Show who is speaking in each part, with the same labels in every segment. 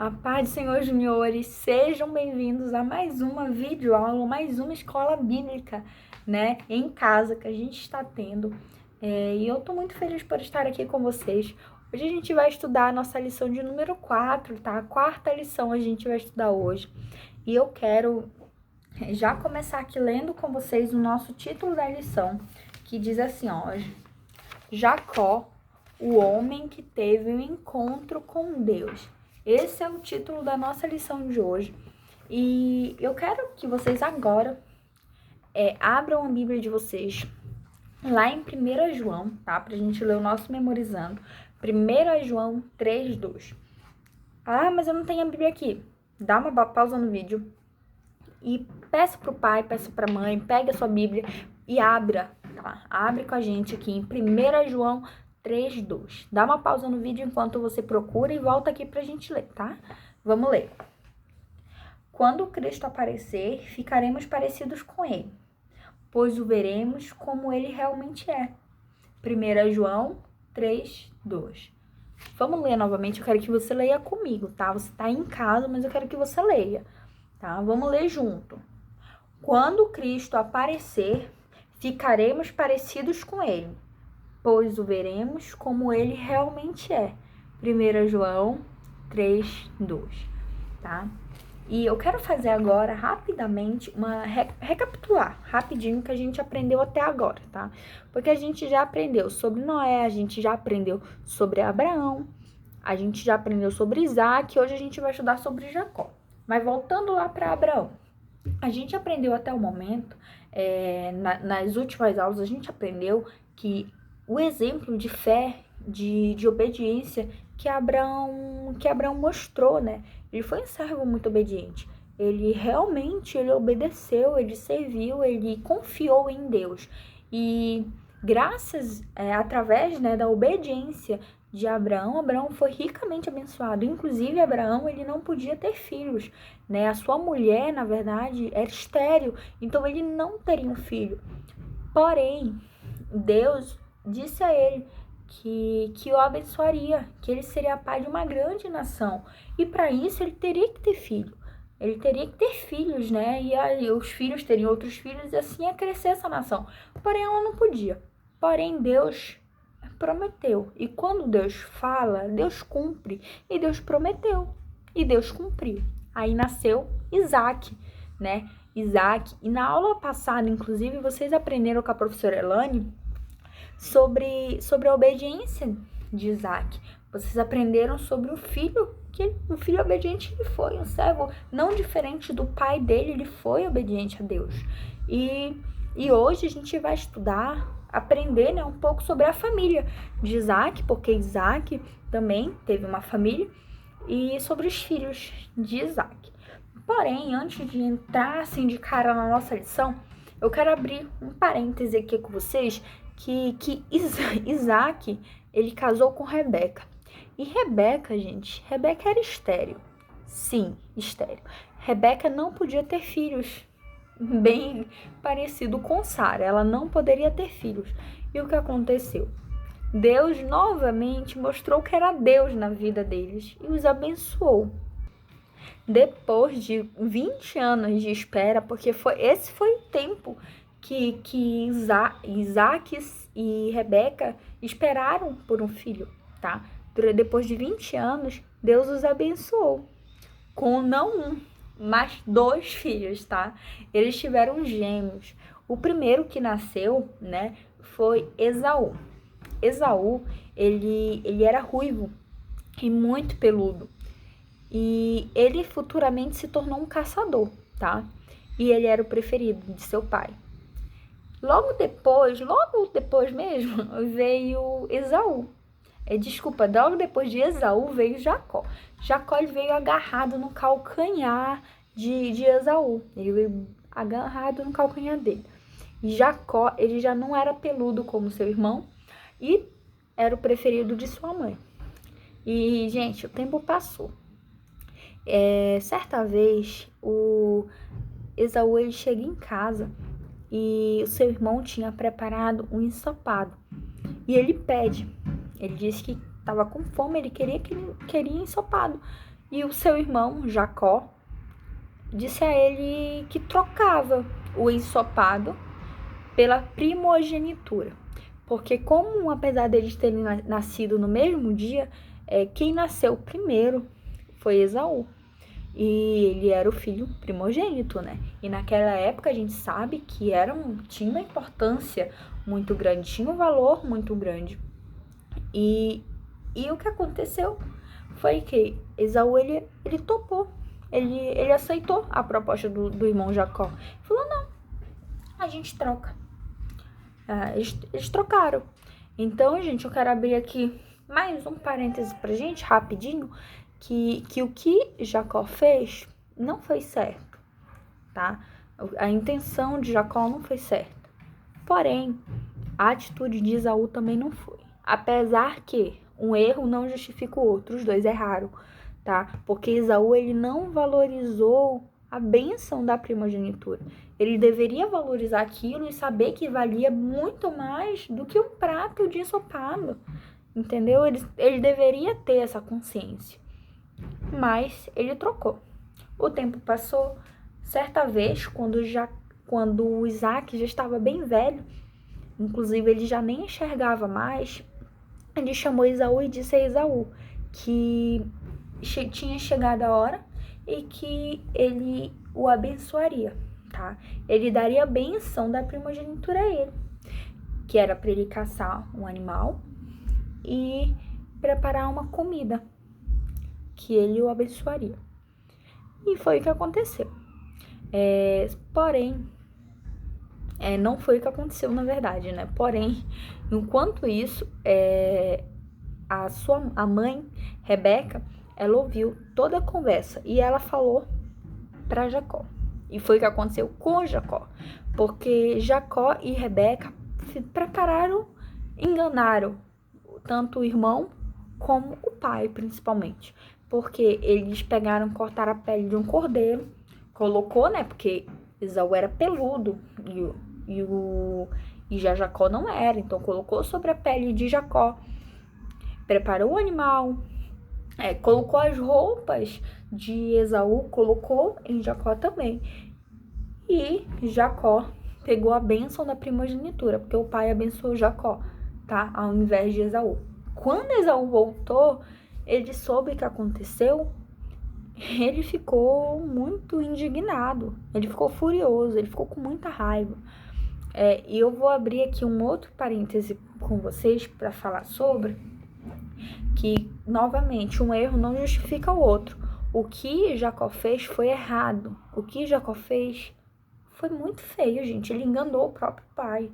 Speaker 1: A paz do Senhor, juniores, sejam bem-vindos a mais uma videoaula, mais uma escola bíblica, né, em casa que a gente está tendo. E eu tô muito feliz por estar aqui com vocês. Hoje a gente vai estudar a nossa lição de número 4, tá? A quarta lição a gente vai estudar hoje. E eu quero já começar aqui lendo com vocês o nosso título da lição, que diz assim, ó: Jacó, o homem que teve um encontro com Deus. Esse é o título da nossa lição de hoje. E eu quero que vocês agora abram a Bíblia de vocês lá em 1 João, tá? Pra gente ler o nosso memorizando. 1 João 3:2. Ah, mas eu não tenho a Bíblia aqui. Dá uma pausa no vídeo e peça pro pai, peça pra mãe, pegue a sua Bíblia e abra, tá? Abre com a gente aqui em 1 João 3:2. Dá uma pausa no vídeo enquanto você procura e volta aqui pra gente ler, tá? Vamos ler. Quando Cristo aparecer, ficaremos parecidos com ele, pois o veremos como ele realmente é. 1 João 3:2. Vamos ler novamente, eu quero que você leia comigo, tá? Você tá em casa, mas eu quero que você leia, tá? Vamos ler junto. Quando Cristo aparecer, ficaremos parecidos com ele, pois o veremos como ele realmente é. 1 João 3:2, tá? E eu quero fazer agora, rapidamente, recapitular rapidinho o que a gente aprendeu até agora, tá? Porque a gente já aprendeu sobre Noé, a gente já aprendeu sobre Abraão, a gente já aprendeu sobre Isaac, hoje a gente vai estudar sobre Jacó. Mas voltando lá para Abraão, a gente aprendeu até o momento, nas últimas aulas, a gente aprendeu que o exemplo de fé, de obediência que Abraão mostrou, né? Ele foi um servo muito obediente. Ele realmente obedeceu, ele serviu, ele confiou em Deus. E graças, através, né, da obediência de Abraão foi ricamente abençoado. Inclusive, Abraão, ele não podia ter filhos, né? A sua mulher, na verdade, era estéril, então ele não teria um filho. Porém, Deus disse a ele que o abençoaria, que ele seria pai de uma grande nação. E para isso ele teria que ter filho. Ele teria que ter filhos, né? E aí os filhos teriam outros filhos e assim ia crescer essa nação. Porém, ela não podia. Porém, Deus prometeu. E quando Deus fala, Deus cumpre. E Deus prometeu. E Deus cumpriu. Aí nasceu Isaac, né? Isaac. E na aula passada, inclusive, vocês aprenderam com a professora Elane sobre a obediência de Isaac. Vocês aprenderam sobre o filho, que o filho obediente ele foi, um servo não diferente do pai dele, ele foi obediente a Deus. E hoje a gente vai estudar, aprender, né, um pouco sobre a família de Isaac, porque Isaac também teve uma família, e sobre os filhos de Isaac. Porém, antes de entrar assim de cara na nossa lição, eu quero abrir um parêntese aqui com vocês, que Isaac, ele casou com Rebeca. E Rebeca, gente, Rebeca era estéril. Sim, estéril. Rebeca não podia ter filhos. Bem parecido com Sara, ela não poderia ter filhos. E o que aconteceu? Deus novamente mostrou que era Deus na vida deles e os abençoou. Depois de 20 anos de espera, porque esse foi o tempo que Isaac e Rebeca esperaram por um filho, tá? Depois de 20 anos, Deus os abençoou com não um, mas 2 filhos, tá? Eles tiveram gêmeos. O primeiro que nasceu, né, foi Esaú. Esaú, ele era ruivo e muito peludo. E ele futuramente se tornou um caçador, tá? E ele era o preferido de seu pai. Logo depois mesmo, veio Esaú. Logo depois de Esaú veio Jacó. Jacó ele veio agarrado no calcanhar de Esaú. Ele veio agarrado no calcanhar dele. E Jacó, ele já não era peludo como seu irmão e era o preferido de sua mãe. E, gente, o tempo passou. Certa vez, o Esaú ele chega em casa e o seu irmão tinha preparado um ensopado. E ele pede. Ele disse que estava com fome, ele queria ensopado. E o seu irmão, Jacó, disse a ele que trocava o ensopado pela primogenitura. Porque como, apesar deles terem nascido no mesmo dia, quem nasceu primeiro foi Esaú. E ele era o filho primogênito, né? E naquela época a gente sabe que tinha uma importância muito grande, tinha um valor muito grande. E o que aconteceu foi que Esaú, ele topou, ele aceitou a proposta do irmão Jacó. Falou, não, a gente troca. Eles trocaram. Então, gente, eu quero abrir aqui mais um parêntese pra gente, rapidinho, que o que Jacó fez não foi certo, tá? A intenção de Jacó não foi certa. Porém, a atitude de Esaú também não foi. Apesar que um erro não justifica o outro, os dois erraram, tá? Porque Esaú, ele não valorizou a bênção da primogenitura. Ele deveria valorizar aquilo e saber que valia muito mais do que um prato de ensopado, entendeu? Ele deveria ter essa consciência, mas ele trocou. O tempo passou. Certa vez, quando o Isaac já estava bem velho, inclusive ele já nem enxergava mais, ele chamou Esaú e disse a Esaú que tinha chegado a hora e que ele o abençoaria, tá? Ele daria a benção da primogenitura a ele, que era para ele caçar um animal e preparar uma comida, que ele o abençoaria. E foi o que aconteceu. Porém, não foi o que aconteceu na verdade, né? Porém, enquanto isso, a mãe, Rebeca, ela ouviu toda a conversa e ela falou para Jacó. E foi o que aconteceu com Jacó, porque Jacó e Rebeca enganaram tanto o irmão como o pai, principalmente. Porque eles cortaram a pele de um cordeiro, colocou, né? Porque Esaú era peludo e já Jacó não era, então colocou sobre a pele de Jacó, preparou o animal, colocou as roupas de Esaú, colocou em Jacó também. E Jacó pegou a bênção da primogenitura, porque o pai abençoou Jacó, tá? Ao invés de Esaú. Quando Esaú voltou, ele soube o que aconteceu, ele ficou muito indignado, ele ficou furioso, ele ficou com muita raiva. E eu vou abrir aqui um outro parêntese com vocês para falar sobre que, novamente, um erro não justifica o outro. O que Jacó fez foi errado. O que Jacó fez foi muito feio, gente. Ele enganou o próprio pai,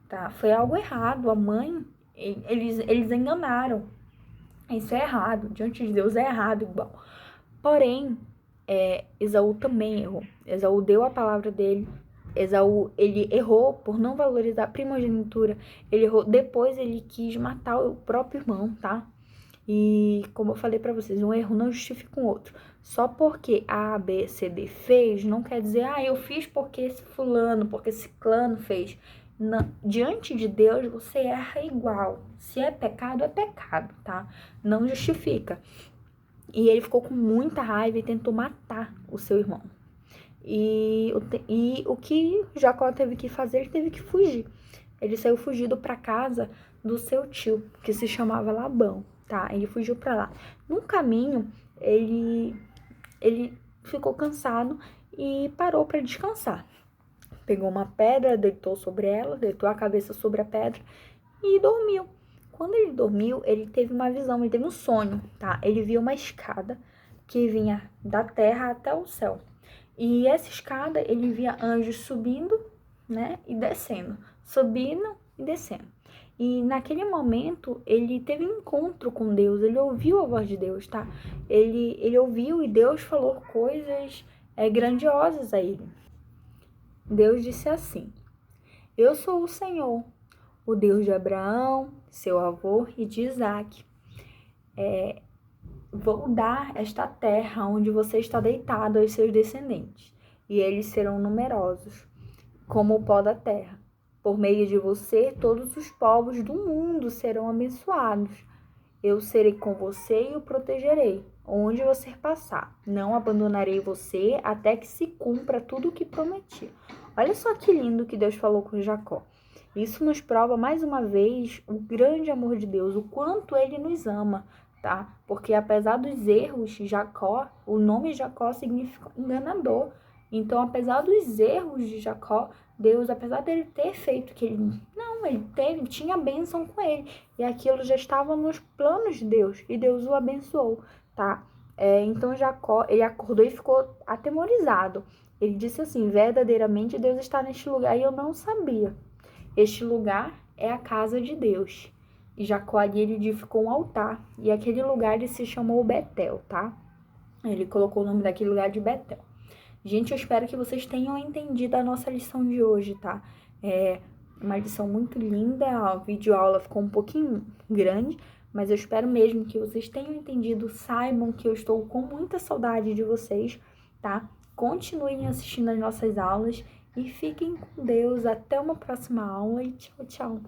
Speaker 1: tá? Foi algo errado. A mãe, eles enganaram. Isso é errado. Diante de Deus é errado igual. Porém, Esaú também errou. Esaú deu a palavra dele. Esaú, ele errou por não valorizar a primogenitura. Ele errou. Depois ele quis matar o próprio irmão, tá? E como eu falei pra vocês, um erro não justifica um outro. Só porque A, B, C, D fez, não quer dizer, eu fiz porque esse fulano, porque esse clã fez. Não, diante de Deus, você erra igual. Se é pecado, tá? Não justifica. E ele ficou com muita raiva e tentou matar o seu irmão. E o que Jacó teve que fazer, ele teve que fugir. Ele saiu fugido para casa do seu tio, que se chamava Labão, tá? Ele fugiu para lá. No caminho, ele ficou cansado e parou para descansar. Pegou uma pedra, deitou sobre ela, deitou a cabeça sobre a pedra e dormiu. Quando ele dormiu, ele teve uma visão, ele teve um sonho, tá? Ele viu uma escada que vinha da terra até o céu. E essa escada, ele via anjos subindo, né, e descendo, subindo e descendo. E naquele momento, ele teve um encontro com Deus, ele ouviu a voz de Deus, tá? Ele ouviu e Deus falou coisas grandiosas a ele. Deus disse assim: eu sou o Senhor, o Deus de Abraão, seu avô, e de Isaac. Vou dar esta terra onde você está deitado aos seus descendentes, e eles serão numerosos, como o pó da terra. Por meio de você, todos os povos do mundo serão abençoados. Eu serei com você e o protegerei. onde você passar. Não abandonarei você até que se cumpra tudo o que prometi. Olha só que lindo que Deus falou com Jacó. Isso nos prova mais uma vez o grande amor de Deus, o quanto ele nos ama, tá? Porque apesar dos erros, Jacó, o nome Jacó significa enganador. Então, apesar dos erros de Jacó, Deus, apesar dele ter feito que ele tinha bênção com ele, e aquilo já estava nos planos de Deus, e Deus o abençoou, tá? Então Jacó, ele acordou e ficou atemorizado. Ele disse assim: verdadeiramente Deus está neste lugar e eu não sabia. Este lugar é a casa de Deus. E Jacó ali ele edificou um altar, e aquele lugar ele se chamou Betel, tá? Ele colocou o nome daquele lugar de Betel. Gente, eu espero que vocês tenham entendido a nossa lição de hoje, tá? É uma lição muito linda, a videoaula ficou um pouquinho grande, mas eu espero mesmo que vocês tenham entendido, saibam que eu estou com muita saudade de vocês, tá? Continuem assistindo as nossas aulas e fiquem com Deus. Até uma próxima aula e tchau, tchau!